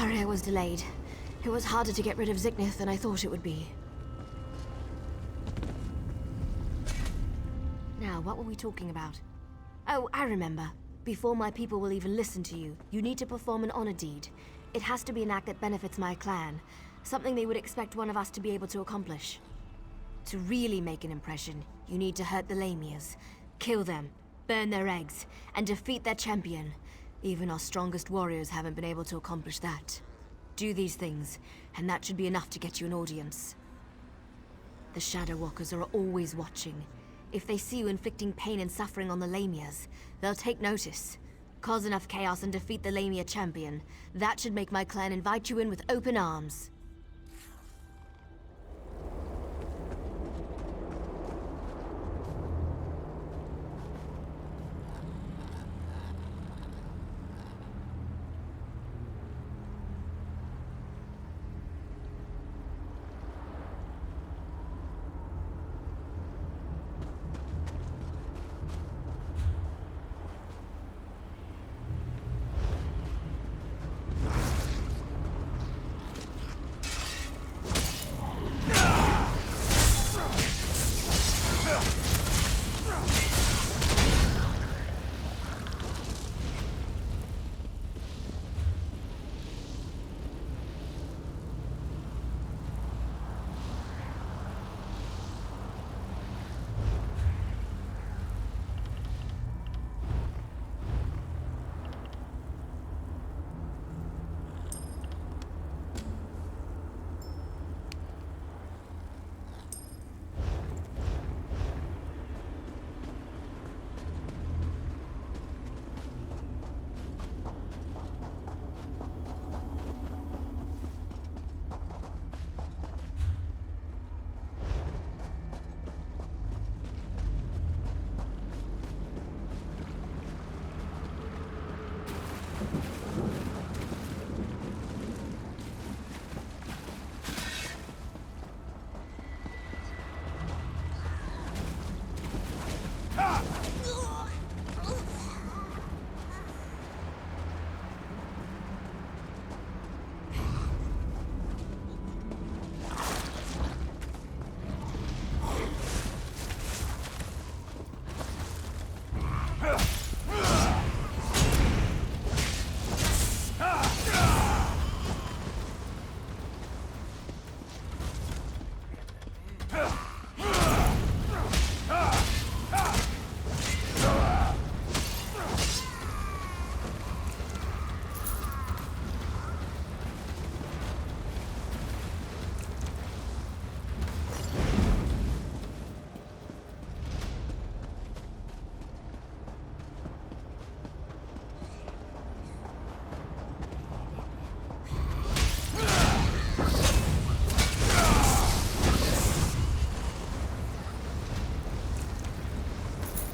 Sorry I was delayed. It was harder to get rid of Ziknith than I thought it would be. Now, what were we talking about? Oh, I remember. Before my people will even listen to you, you need to perform an honor deed. It has to be an act that benefits my clan. Something they would expect one of us to be able to accomplish. To really make an impression, you need to hurt the Lamias. Kill them, burn their eggs, and defeat their champion. Even our strongest warriors haven't been able to accomplish that. Do these things, and that should be enough to get you an audience. The Shadow Walkers are always watching. If they see you inflicting pain and suffering on the Lamias, they'll take notice. Cause enough chaos and defeat the Lamia champion. That should make my clan invite you in with open arms.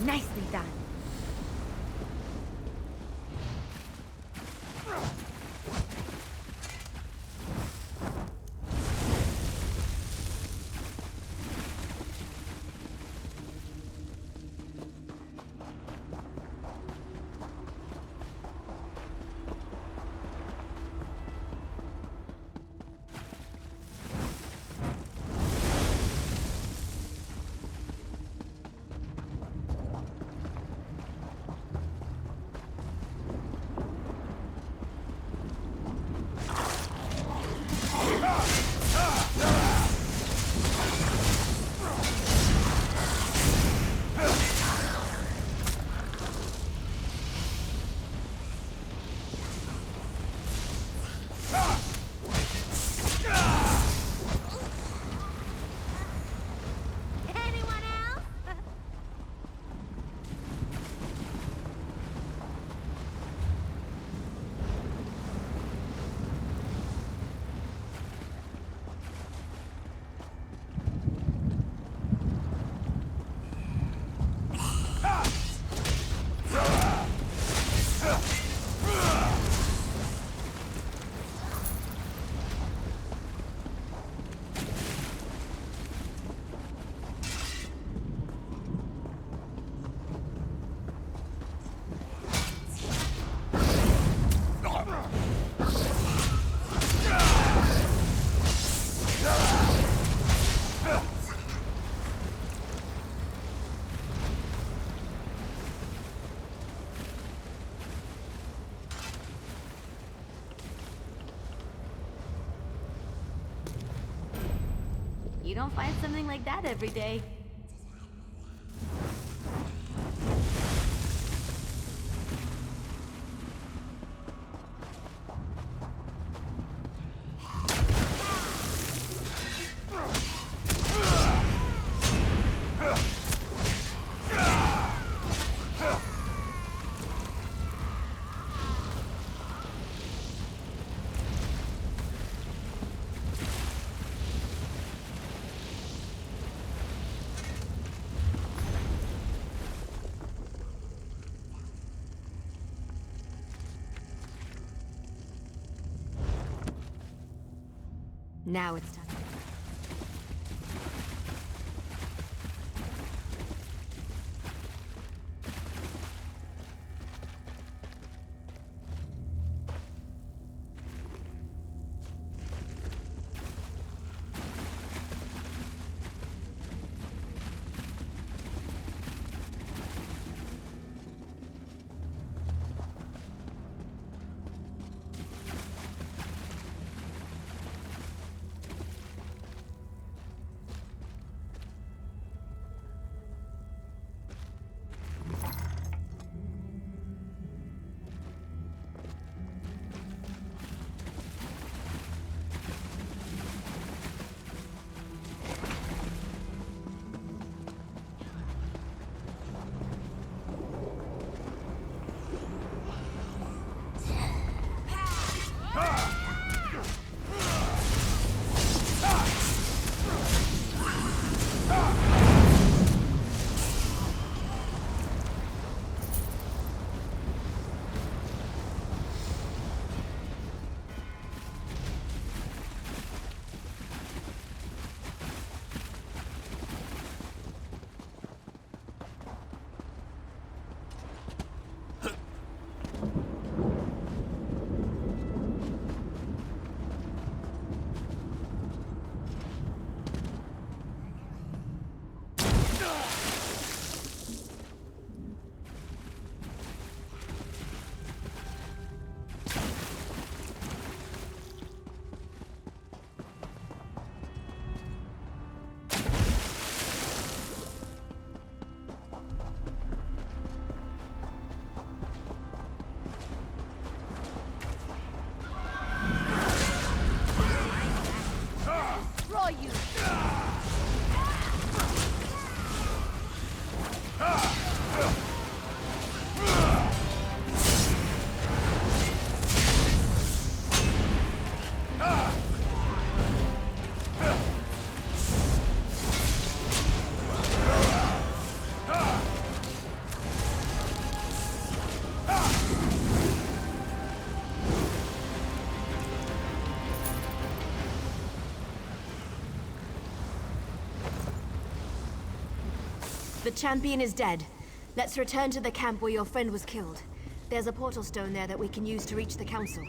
Nicely done. You don't find something like that every day. Now it's time. The champion is dead. Let's return to the camp where your friend was killed. There's a portal stone there that we can use to reach the council.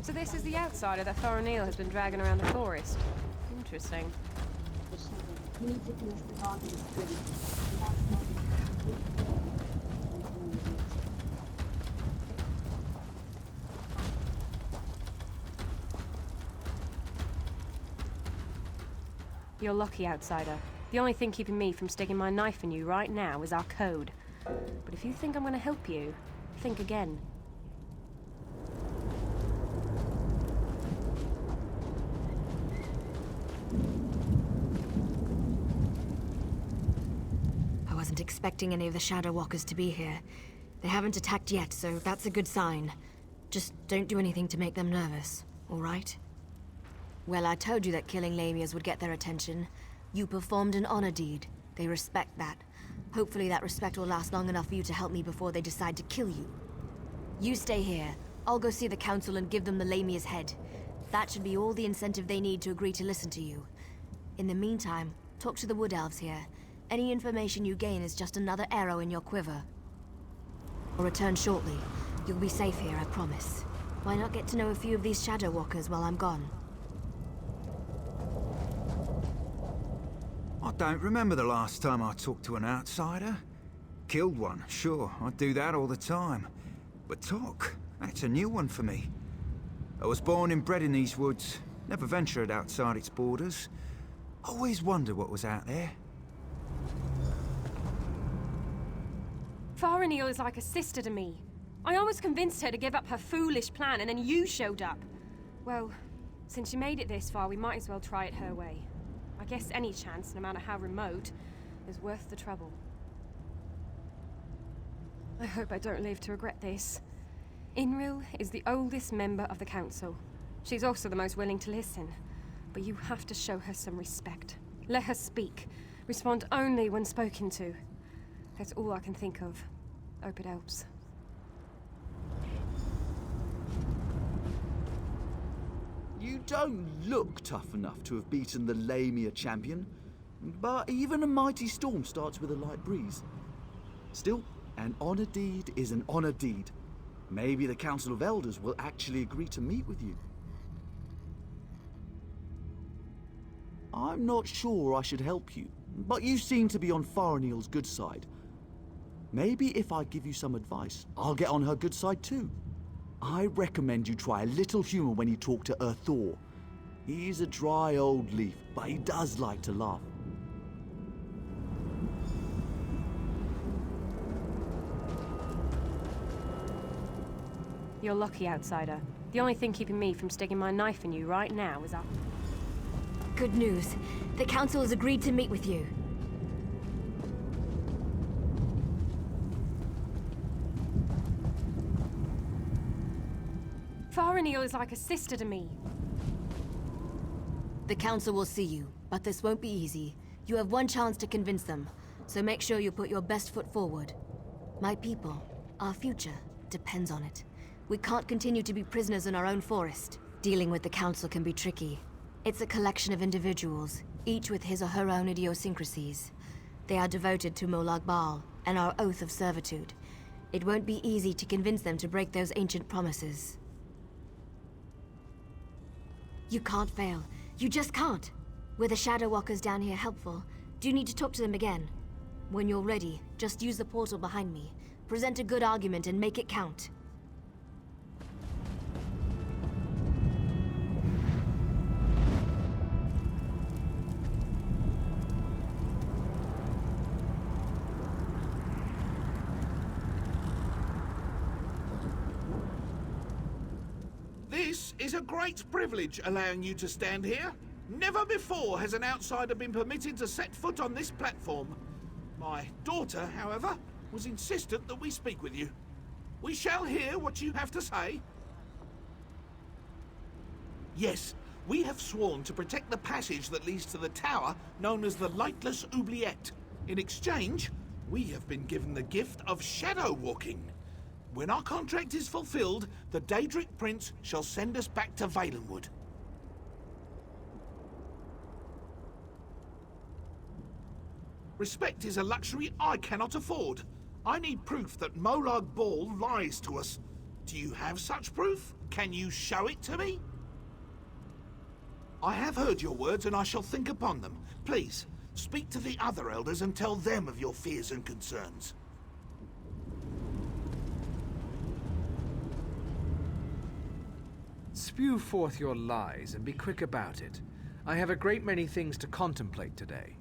So this is the outsider that Tamriel has been dragging around the forest. Interesting. You're lucky, outsider. The only thing keeping me from sticking my knife in you right now is our code. But if you think I'm going to help you, think again. I wasn't expecting any of the Shadow Walkers to be here. They haven't attacked yet, so that's a good sign. Just don't do anything to make them nervous, all right? Well, I told you that killing Lamias would get their attention. You performed an honor deed. They respect that. Hopefully that respect will last long enough for you to help me before they decide to kill you. You stay here. I'll go see the council and give them the Lamia's head. That should be all the incentive they need to agree to listen to you. In the meantime, talk to the Wood Elves here. Any information you gain is just another arrow in your quiver. I'll return shortly. You'll be safe here, I promise. Why not get to know a few of these Shadow Walkers while I'm gone? I don't remember the last time I talked to an outsider. Killed one, sure, I do that all the time. But talk, that's a new one for me. I was born and bred in these woods, never ventured outside its borders. Always wondered what was out there. Farinil is like a sister to me. I almost convinced her to give up her foolish plan, and then you showed up. Well, since you made it this far, we might as well try it her way. I guess any chance, no matter how remote, is worth the trouble. I hope I don't live to regret this. Inril is the oldest member of the council. She's also the most willing to listen. But you have to show her some respect. Let her speak. Respond only when spoken to. That's all I can think of. Hope it helps. You don't look tough enough to have beaten the Lamia champion, but even a mighty storm starts with a light breeze. Still, an honor deed is an honor deed. Maybe the Council of Elders will actually agree to meet with you. I'm not sure I should help you, but you seem to be on Farinil's good side. Maybe if I give you some advice, I'll get on her good side too. I recommend you try a little humor when you talk to Thor. He's a dry old leaf, but he does like to laugh. You're lucky, outsider. The only thing keeping me from sticking my knife in you right now is our... Good news. The council has agreed to meet with you. Farinil is like a sister to me. The council will see you, but this won't be easy. You have one chance to convince them, so make sure you put your best foot forward. My people, our future, depends on it. We can't continue to be prisoners in our own forest. Dealing with the council can be tricky. It's a collection of individuals, each with his or her own idiosyncrasies. They are devoted to Molag Bal and our oath of servitude. It won't be easy to convince them to break those ancient promises. You can't fail. You just can't. Were the Shadow Walkers down here helpful? Do you need to talk to them again? When you're ready, just use the portal behind me. Present a good argument and make it count. This is a great privilege allowing you to stand here. Never before has an outsider been permitted to set foot on this platform. My daughter, however, was insistent that we speak with you. We shall hear what you have to say. Yes, we have sworn to protect the passage that leads to the tower known as the Lightless Oubliette. In exchange, we have been given the gift of shadow walking. When our contract is fulfilled, the Daedric Prince shall send us back to Valenwood. Respect is a luxury I cannot afford. I need proof that Molag Bal lies to us. Do you have such proof? Can you show it to me? I have heard your words and I shall think upon them. Please, speak to the other elders and tell them of your fears and concerns. Spew forth your lies and be quick about it. I have a great many things to contemplate today.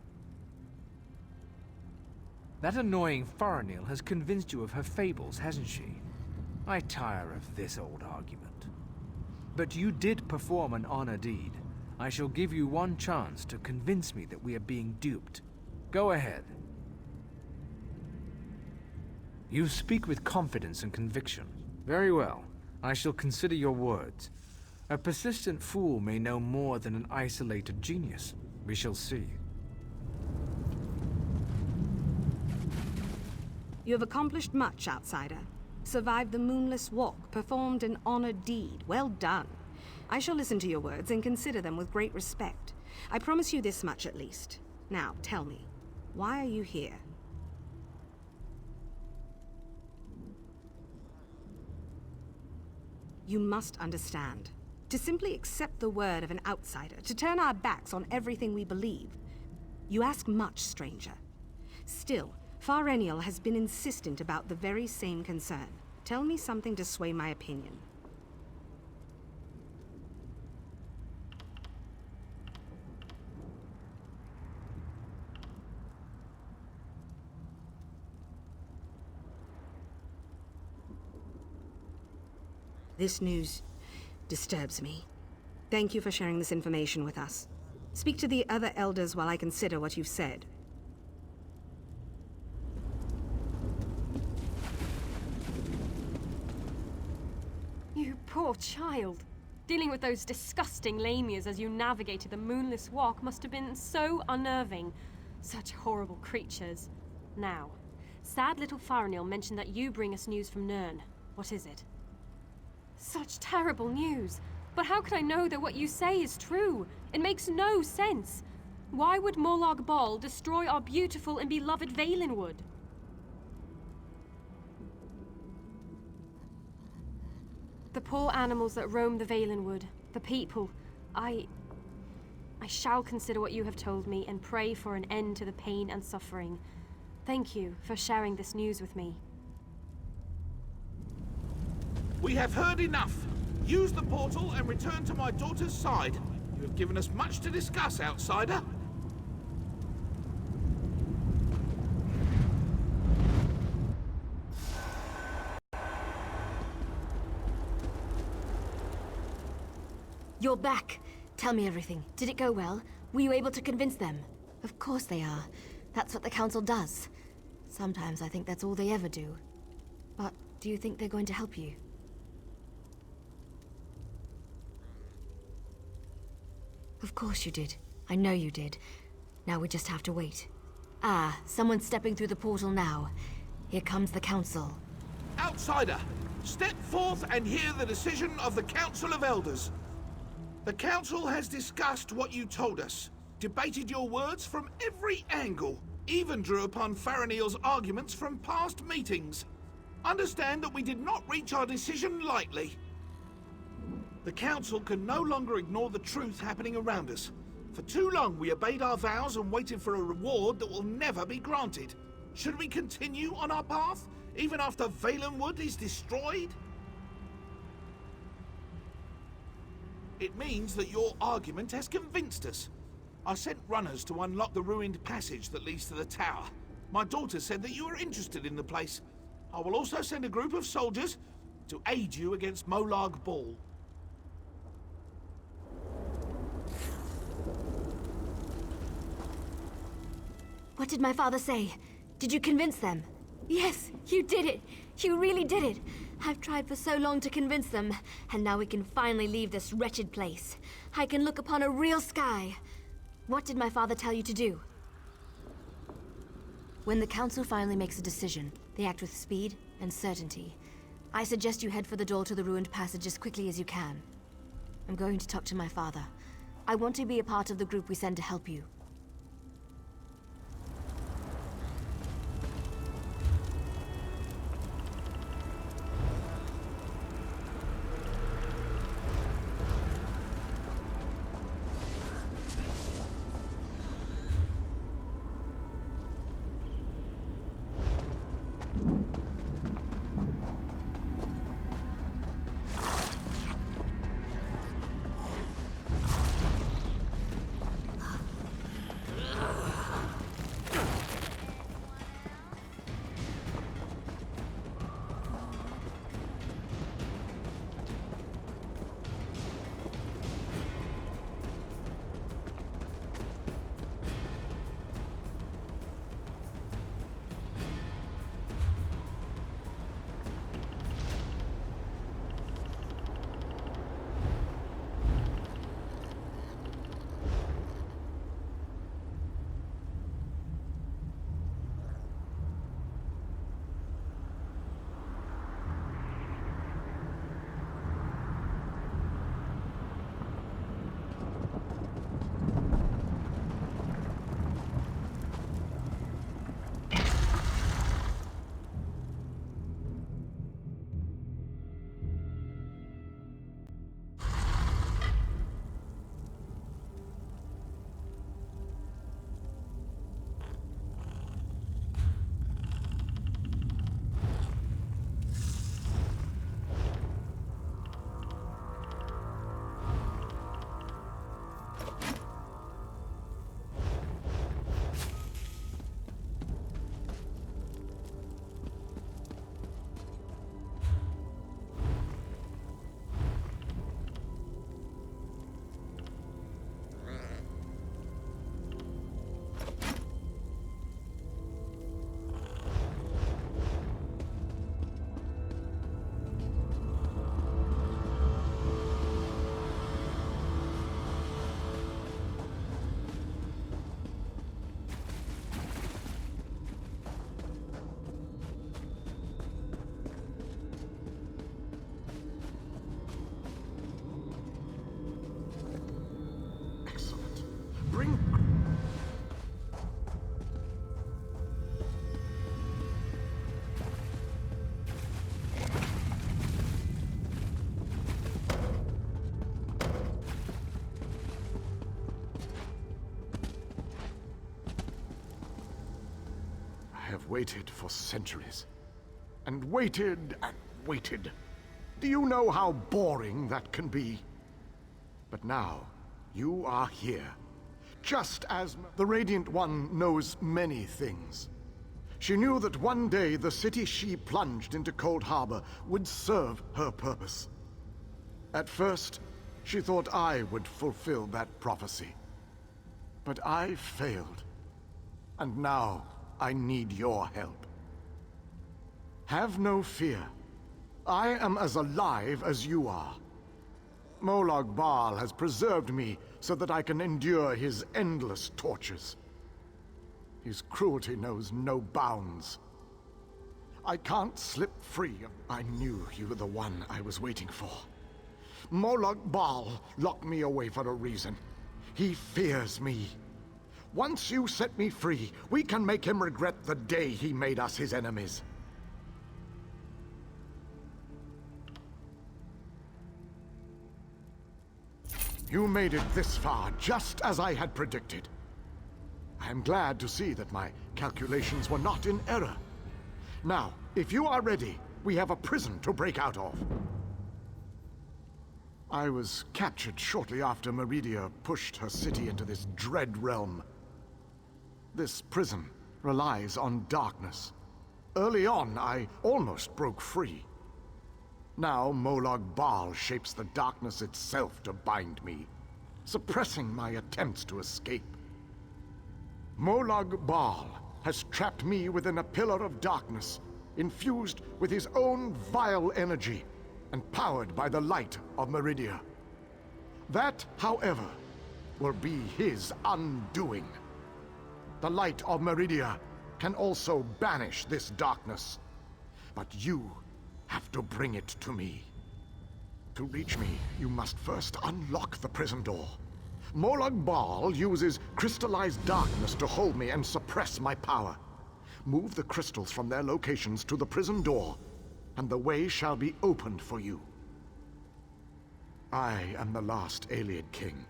That annoying Farinil has convinced you of her fables, hasn't she? I tire of this old argument. But you did perform an honor deed. I shall give you one chance to convince me that we are being duped. Go ahead. You speak with confidence and conviction. Very well. I shall consider your words. A persistent fool may know more than an isolated genius. We shall see. You have accomplished much, outsider. Survived the moonless walk, performed an honored deed. Well done. I shall listen to your words and consider them with great respect. I promise you this much at least. Now, tell me, why are you here? You must understand. To simply accept the word of an outsider, to turn our backs on everything we believe. You ask much, stranger. Still, Fareniel has been insistent about the very same concern. Tell me something to sway my opinion. This news disturbs me. Thank you for sharing this information with us. Speak to the other elders while I consider what you've said. You poor child. Dealing with those disgusting lamias as you navigated the moonless walk must have been so unnerving. Such horrible creatures. Now, sad little Fareniel mentioned that you bring us news from Nirn. What is it? Such terrible news. But how can I know that what you say is true? It makes no sense. Why would Molag Bal destroy our beautiful and beloved Valenwood? The poor animals that roam the Valenwood, the people, I shall consider what you have told me and pray for an end to the pain and suffering. Thank you for sharing this news with me. We have heard enough. Use the portal and return to my daughter's side. You have given us much to discuss, outsider. You're back. Tell me everything. Did it go well? Were you able to convince them? Of course they are. That's what the council does. Sometimes I think that's all they ever do. But do you think they're going to help you? Of course you did. I know you did. Now we just have to wait. Ah, someone's stepping through the portal now. Here comes the council. Outsider, step forth and hear the decision of the Council of Elders. The Council has discussed what you told us, debated your words from every angle, even drew upon Fareniel's arguments from past meetings. Understand that we did not reach our decision lightly. The Council can no longer ignore the truth happening around us. For too long we obeyed our vows and waited for a reward that will never be granted. Should we continue on our path, even after Valenwood is destroyed? It means that your argument has convinced us. I sent runners to unlock the ruined passage that leads to the tower. My daughter said that you are interested in the place. I will also send a group of soldiers to aid you against Molag Bal. What did my father say? Did you convince them? Yes, you did it! You really did it! I've tried for so long to convince them, and now we can finally leave this wretched place. I can look upon a real sky. What did my father tell you to do? When the council finally makes a decision, they act with speed and certainty. I suggest you head for the door to the ruined passage as quickly as you can. I'm going to talk to my father. I want to be a part of the group we send to help you. have waited for centuries. And waited and waited. Do you know how boring that can be? But now, you are here. Just as the Radiant One knows many things. She knew that one day the city she plunged into Cold Harbor would serve her purpose. At first, she thought I would fulfill that prophecy. But I failed. And now, I need your help. Have no fear. I am as alive as you are. Molag Bal has preserved me so that I can endure his endless tortures. His cruelty knows no bounds. I can't slip free. I knew you were the one I was waiting for. Molag Bal locked me away for a reason. He fears me. Once you set me free, we can make him regret the day he made us his enemies. You made it this far, just as I had predicted. I am glad to see that my calculations were not in error. Now, if you are ready, we have a prison to break out of. I was captured shortly after Meridia pushed her city into this dread realm. This prison relies on darkness. Early on, I almost broke free. Now, Molag Bal shapes the darkness itself to bind me, suppressing my attempts to escape. Molag Bal has trapped me within a pillar of darkness, infused with his own vile energy, and powered by the light of Meridia. That, however, will be his undoing. The light of Meridia can also banish this darkness, but you have to bring it to me. To reach me, you must first unlock the prison door. Molag Bal uses crystallized darkness to hold me and suppress my power. Move the crystals from their locations to the prison door, and the way shall be opened for you. I am the last Ayleid king.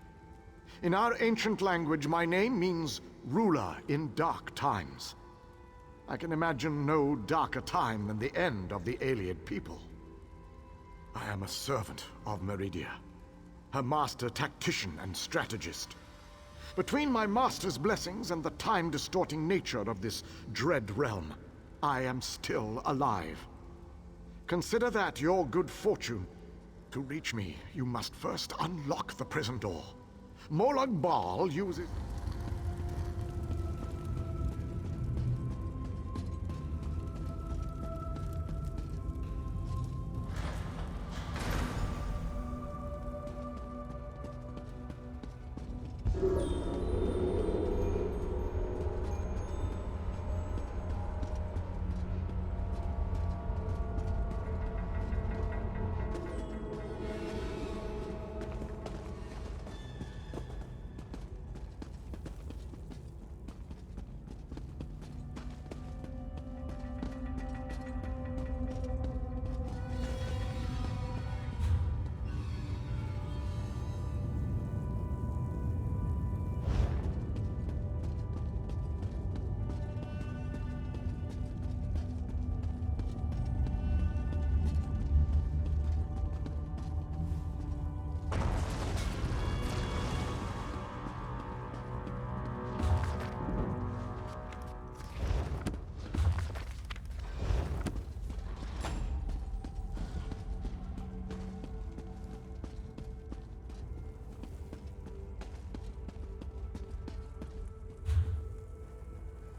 In our ancient language, my name means ruler in dark times. I can imagine no darker time than the end of the Ayleid people. I am a servant of Meridia, her master tactician and strategist. Between my master's blessings and the time-distorting nature of this dread realm, I am still alive. Consider that your good fortune. To reach me, you must first unlock the prison door. Molag Bal uses...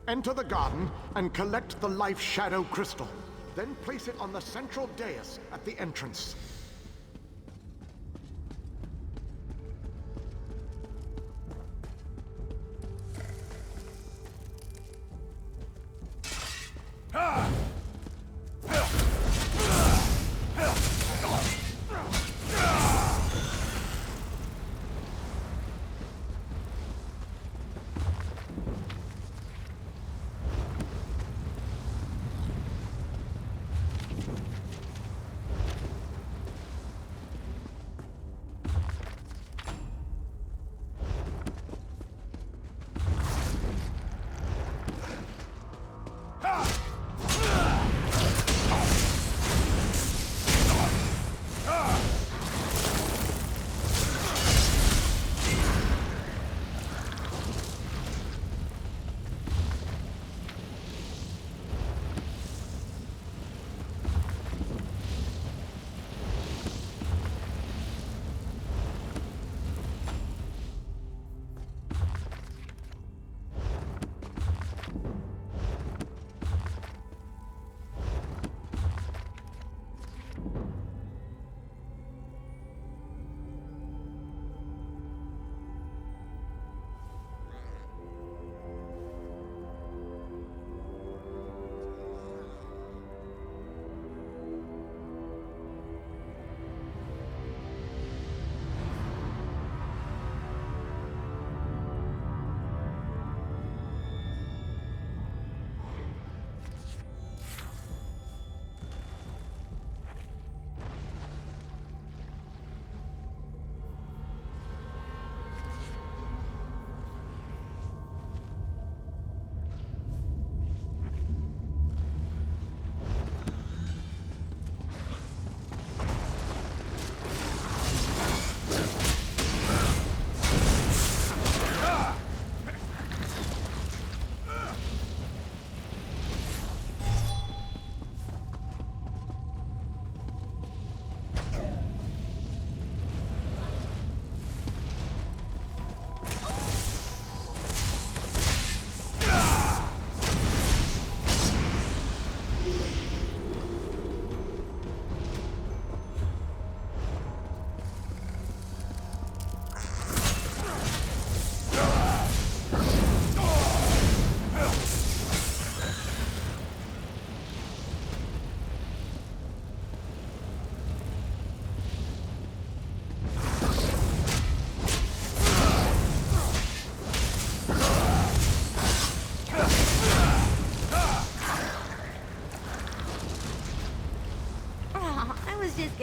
Enter the garden and collect the Life Shadow Crystal. Then place it on the central dais at the entrance.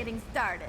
getting started.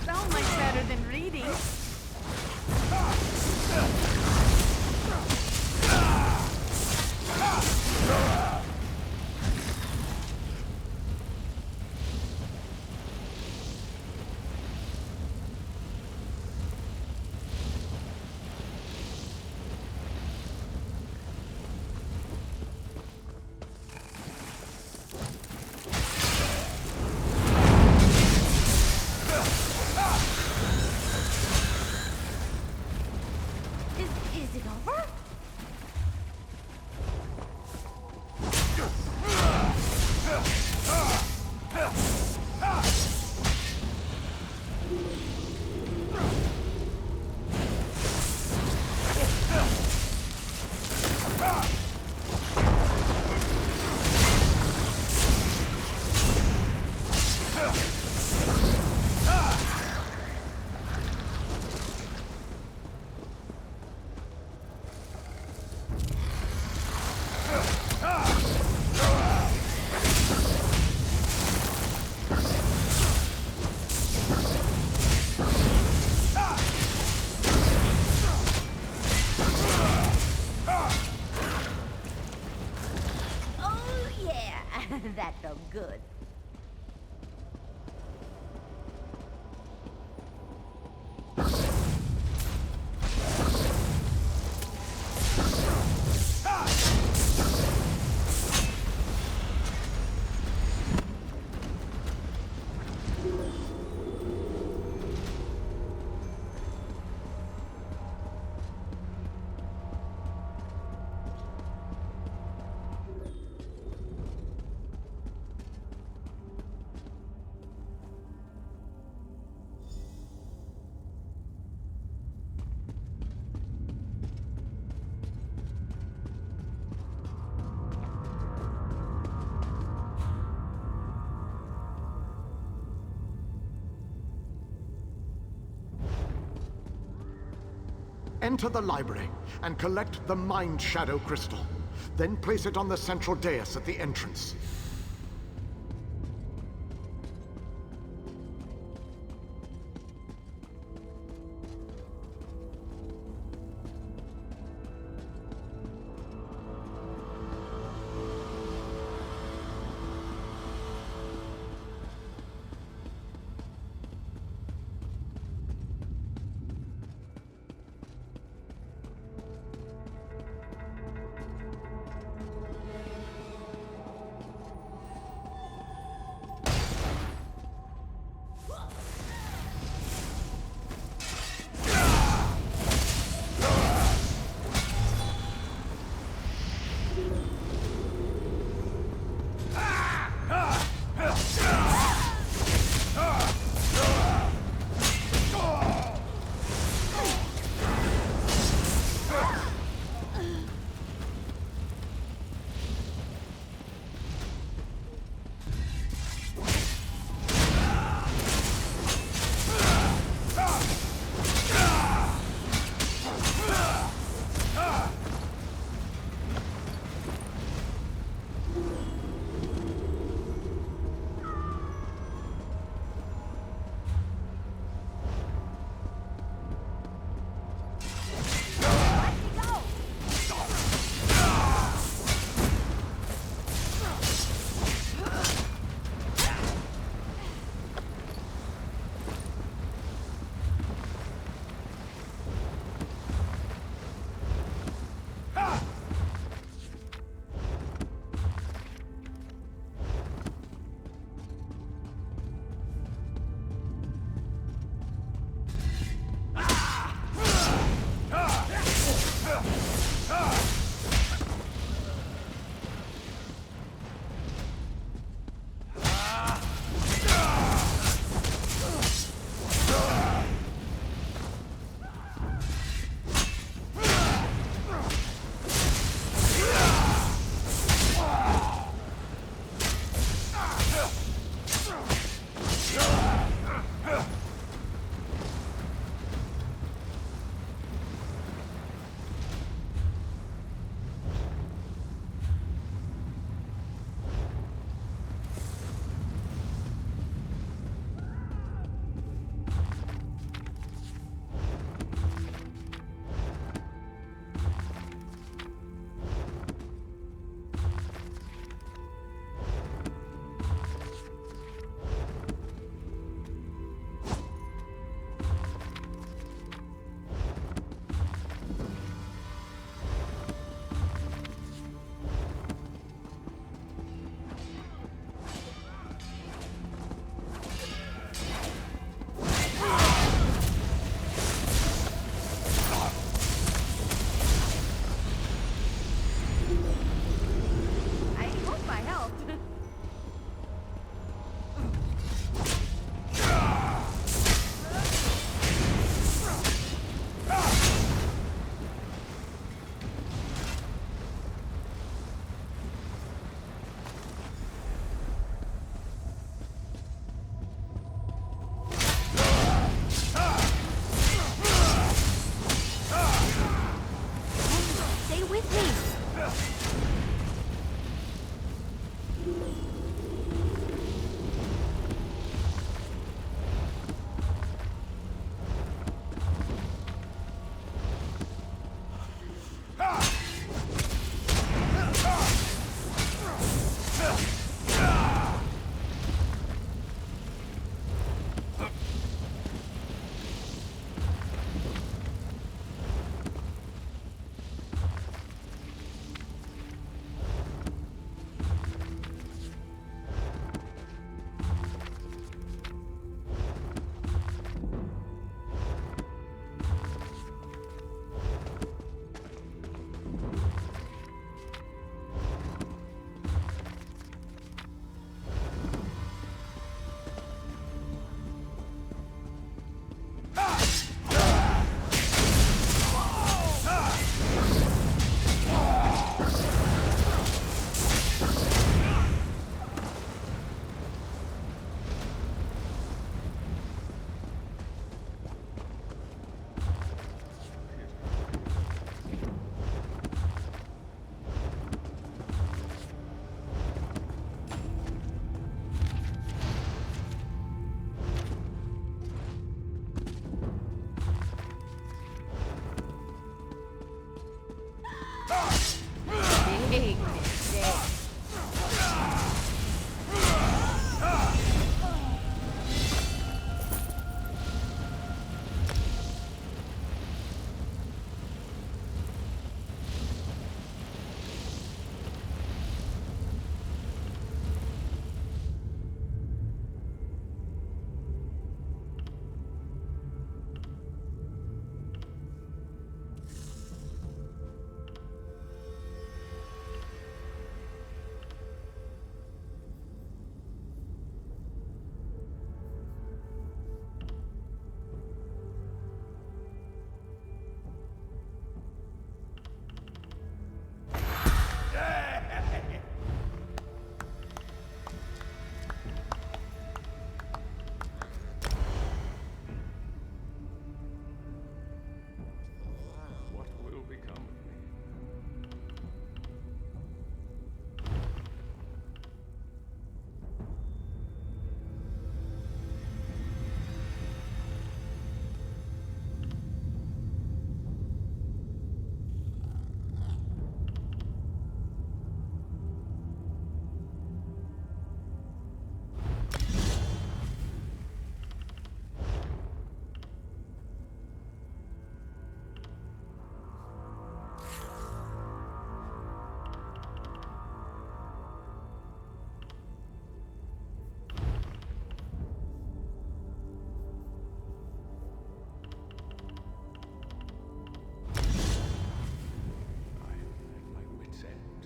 So much better than reading. Is it over? Oh yeah, that felt good. Enter the library and collect the Mind Shadow Crystal. Then place it on the central dais at the entrance. Big mistake. What will become of me? I am at my wit's end.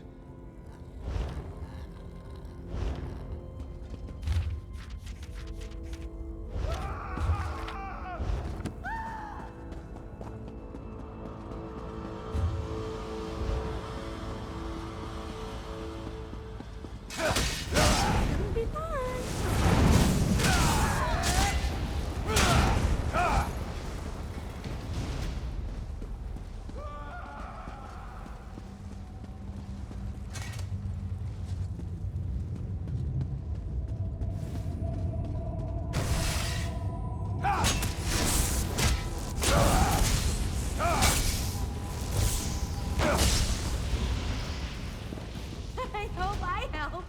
I hope I helped.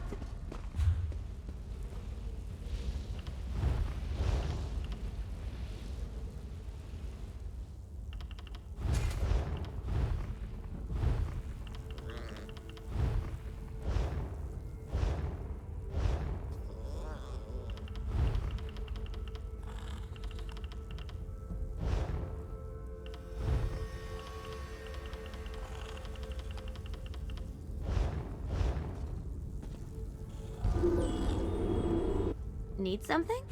Need something?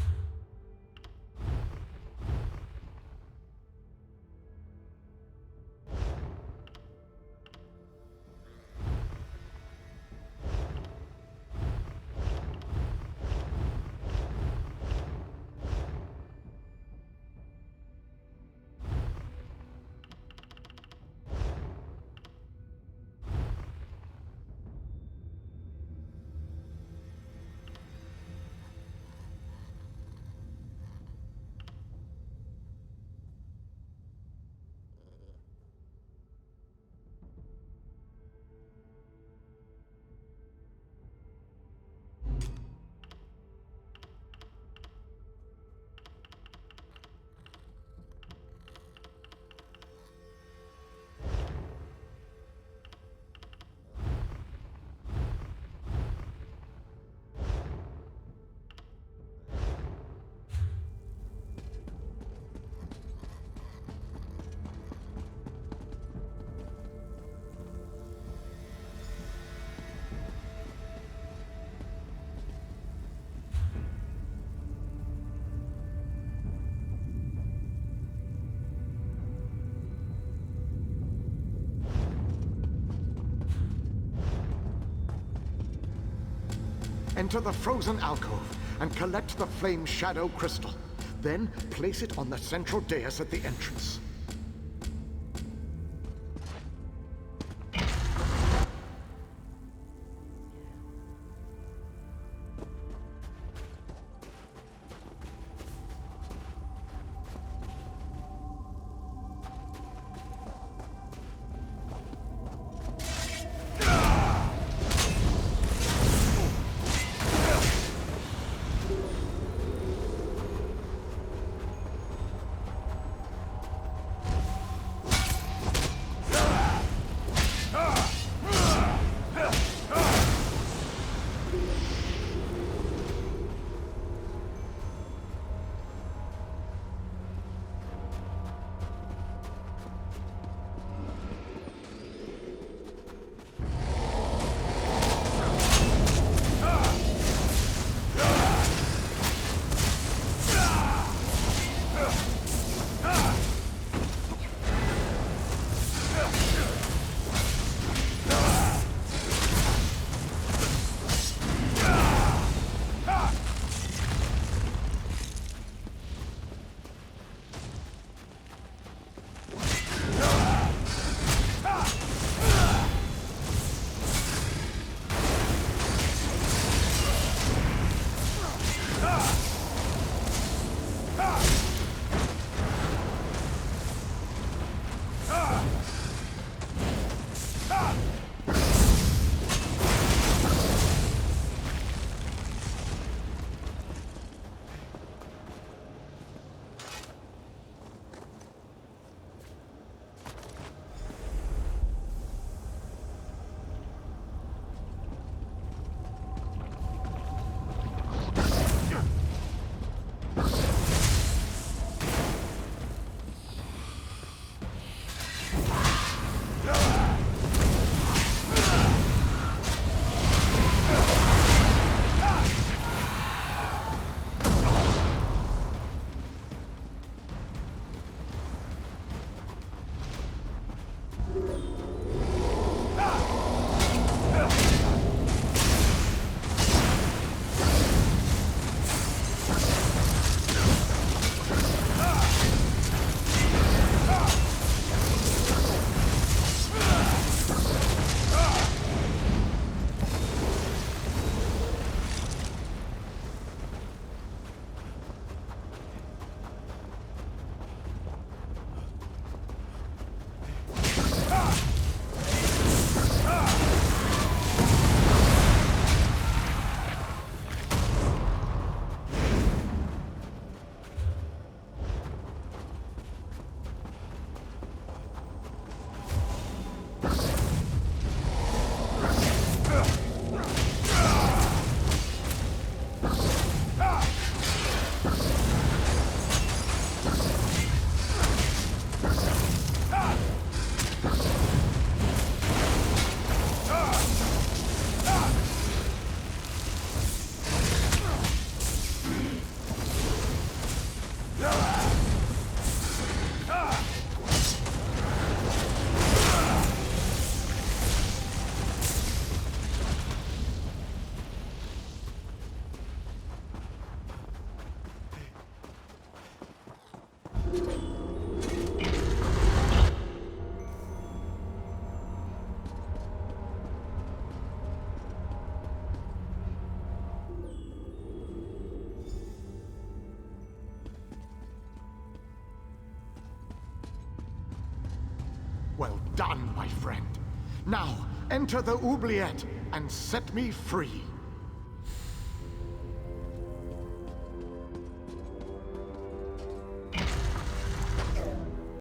Enter the frozen alcove and collect the flame shadow crystal. Then place it on the central dais at the entrance. Well done, my friend. Now, enter the oubliette and set me free.